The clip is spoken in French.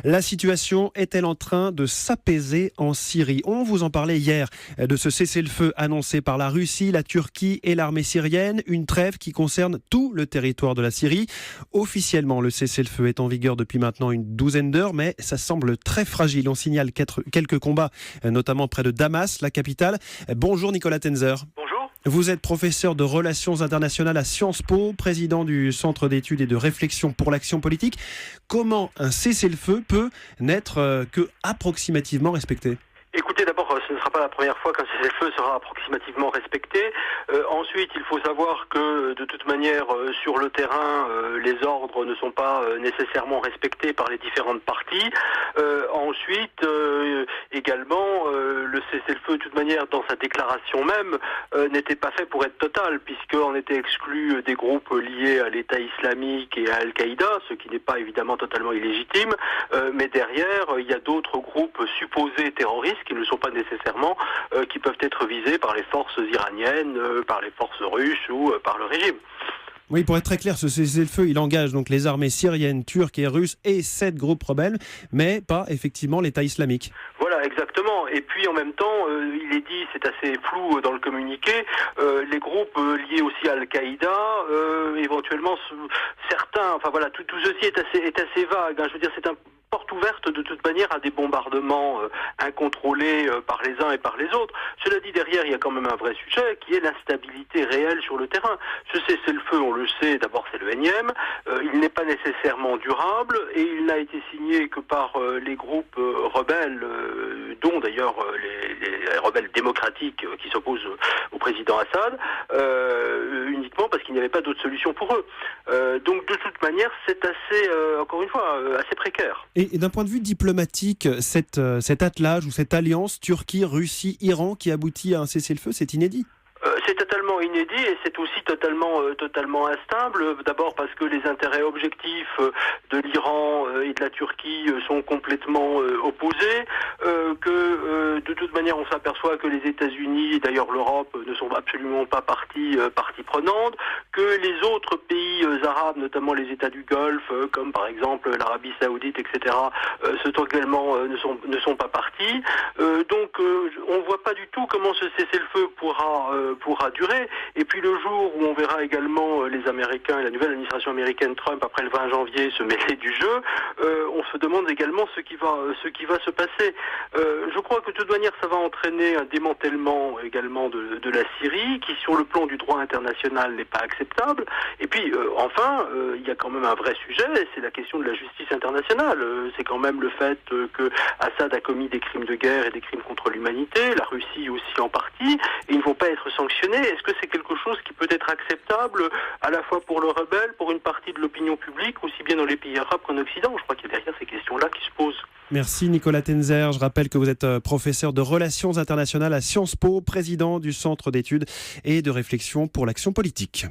La situation est-elle en train de s'apaiser en Syrie? On vous en parlait hier de ce cessez-le-feu annoncé par la Russie, la Turquie et l'armée syrienne. Une trêve qui concerne tout le territoire de la Syrie. Officiellement, le cessez-le-feu est en vigueur depuis maintenant une douzaine d'heures, mais ça semble très fragile. On signale quelques combats, notamment près de Damas, la capitale. Bonjour Nicolas Tenzer. Bonjour. Vous êtes professeur de relations internationales à Sciences Po, président du Centre d'études et de réflexion pour l'action politique. Comment un cessez-le-feu peut n'être que approximativement respecté ? Écoutez, d'abord, ce ne sera pas la première fois qu'un cessez-le-feu sera approximativement respecté. Ensuite, il faut savoir que, de toute manière, sur le terrain, les ordres ne sont pas nécessairement respectés par les différentes parties. Ensuite, également, le cessez-le-feu, de toute manière, dans sa déclaration même, n'était pas fait pour être total, puisqu'on était exclu des groupes liés à l'État islamique et à Al-Qaïda, ce qui n'est pas évidemment totalement illégitime. Mais derrière, il y a d'autres groupes supposés terroristes qui ne sont pas nécessairement, qui peuvent être visés par les forces iraniennes, par les forces russes ou par le régime. Oui, pour être très clair, ce cessez-le-feu, il engage donc les armées syriennes, turques et russes et 7 groupes rebelles, mais pas effectivement l'État islamique. Voilà, exactement. Et puis en même temps, il est dit, c'est assez flou dans le communiqué, les groupes liés aussi à Al-Qaïda, éventuellement certains, enfin voilà, tout ceci est assez vague. Je veux dire, c'est un porte ouverte de toute manière à des bombardements incontrôlés par les uns et par les autres. Cela dit, derrière, il y a quand même un vrai sujet qui est l'instabilité réelle sur le terrain. Ce cessez-le-feu, on le sait, d'abord c'est le énième, il n'est pas nécessairement durable et il n'a été signé que par les groupes rebelles, dont d'ailleurs les rebelles démocratiques qui s'opposent au président Assad, uniquement parce qu'il n'y avait pas d'autre solution pour eux. Donc de toute manière, c'est assez, encore une fois, assez précaire. Et d'un point de vue diplomatique, cet attelage ou cette alliance Turquie, Russie, Iran qui aboutit à un cessez-le-feu, c'est inédit. C'est totalement inédit et c'est aussi totalement instable. D'abord parce que les intérêts objectifs de l'Iran et de la Turquie sont complètement opposés, que de toute manière on s'aperçoit que les États-Unis et d'ailleurs l'Europe ne sont absolument pas partie prenante, que les autres pays arabes, notamment les États du Golfe, comme par exemple l'Arabie Saoudite, etc., également ne sont pas partis. Donc on voit pas du tout comment ce cessez-le-feu pourra durer. Et puis le jour où on verra également les Américains et la nouvelle administration américaine Trump après le 20 janvier se mêler du jeu, on se demande également ce qui va se passer. Je crois que de toute manière ça va entraîner un démantèlement également de la Syrie qui sur le plan du droit international n'est pas acceptable. Et puis enfin il y a quand même un vrai sujet, c'est la question de la justice internationale. C'est quand même le fait que Assad a commis des crimes de guerre et des crimes contre l'humanité, la Russie aussi en partie, et ils ne vont pas être sanctionnés. Est-ce que c'est quelque chose qui peut être acceptable à la fois pour le rebelle, pour une partie de l'opinion publique, aussi bien dans les pays arabes qu'en Occident? Je crois qu'il y a derrière ces questions-là qui se posent. Merci Nicolas Tenzer. Je rappelle que vous êtes professeur de relations internationales à Sciences Po, président du Centre d'études et de réflexion pour l'action politique.